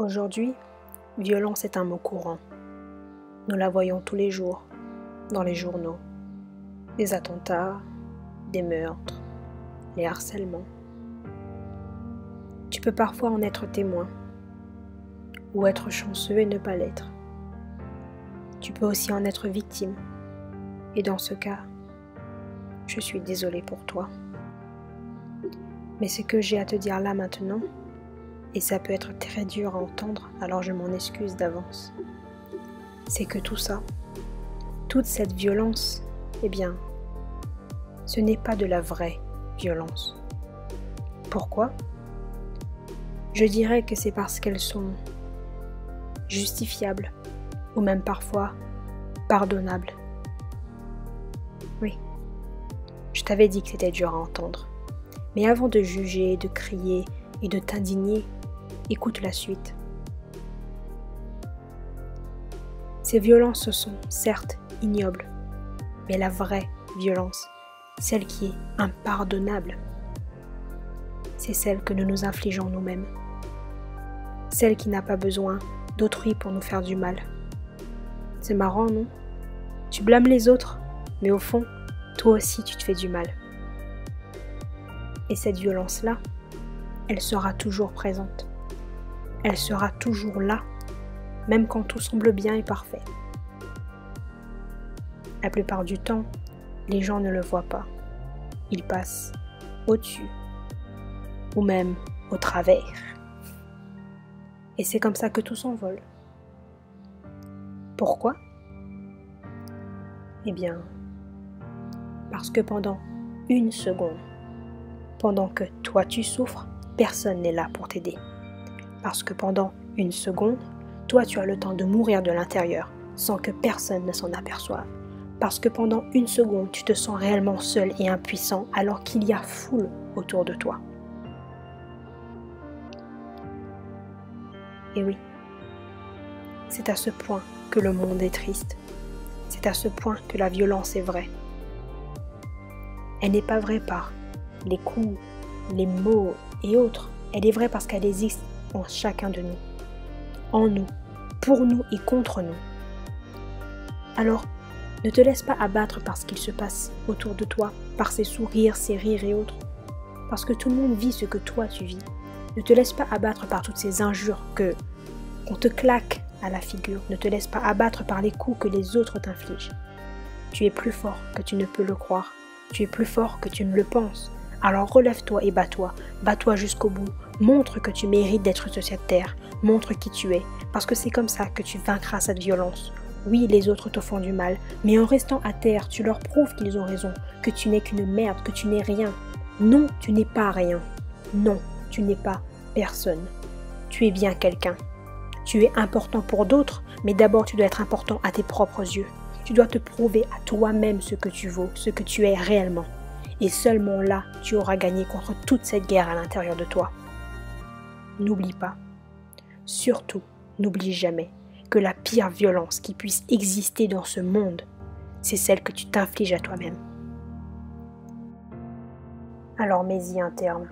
Aujourd'hui, violence est un mot courant. Nous la voyons tous les jours, dans les journaux. Des attentats, des meurtres, les harcèlements. Tu peux parfois en être témoin, ou être chanceux et ne pas l'être. Tu peux aussi en être victime, et dans ce cas, je suis désolée pour toi. Mais ce que j'ai à te dire là maintenant, et ça peut être très dur à entendre, alors je m'en excuse d'avance, c'est que tout ça, toute cette violence, eh bien, ce n'est pas de la vraie violence. Pourquoi ? Je dirais que c'est parce qu'elles sont justifiables, ou même parfois pardonnables. Oui, je t'avais dit que c'était dur à entendre. Mais avant de juger, de crier et de t'indigner, écoute la suite. Ces violences sont certes ignobles, mais la vraie violence, celle qui est impardonnable, c'est celle que nous nous infligeons nous-mêmes. Celle qui n'a pas besoin d'autrui pour nous faire du mal. C'est marrant, non ? Tu blâmes les autres, mais au fond, toi aussi tu te fais du mal. Et cette violence-là, elle sera toujours présente. Elle sera toujours là, même quand tout semble bien et parfait. La plupart du temps, les gens ne le voient pas. Ils passent au-dessus, ou même au travers. Et c'est comme ça que tout s'envole. Pourquoi ? Eh bien, parce que pendant une seconde, pendant que toi tu souffres, personne n'est là pour t'aider. Parce que pendant une seconde, toi tu as le temps de mourir de l'intérieur sans que personne ne s'en aperçoive. Parce que pendant une seconde, tu te sens réellement seul et impuissant alors qu'il y a foule autour de toi. Et oui, c'est à ce point que le monde est triste. C'est à ce point que la violence est vraie. Elle n'est pas vraie par les coups, les mots et autres. Elle est vraie parce qu'elle existe en chacun de nous, en nous, pour nous et contre nous. Alors, ne te laisse pas abattre par ce qu'il se passe autour de toi, par ces sourires, ces rires et autres, parce que tout le monde vit ce que toi tu vis. Ne te laisse pas abattre par toutes ces injures qu'on te claque à la figure. Ne te laisse pas abattre par les coups que les autres t'infligent. Tu es plus fort que tu ne peux le croire. Tu es plus fort que tu ne le penses. Alors relève-toi et bats-toi. Bats-toi jusqu'au bout. Montre que tu mérites d'être sur cette terre. Montre qui tu es. Parce que c'est comme ça que tu vaincras cette violence. Oui, les autres te font du mal. Mais en restant à terre, tu leur prouves qu'ils ont raison. Que tu n'es qu'une merde. Que tu n'es rien. Non, tu n'es pas rien. Non, tu n'es pas personne. Tu es bien quelqu'un. Tu es important pour d'autres. Mais d'abord, tu dois être important à tes propres yeux. Tu dois te prouver à toi-même ce que tu vaux. Ce que tu es réellement. Et seulement là, tu auras gagné contre toute cette guerre à l'intérieur de toi. N'oublie pas, surtout, n'oublie jamais que la pire violence qui puisse exister dans ce monde, c'est celle que tu t'infliges à toi-même. Alors mets-y un terme.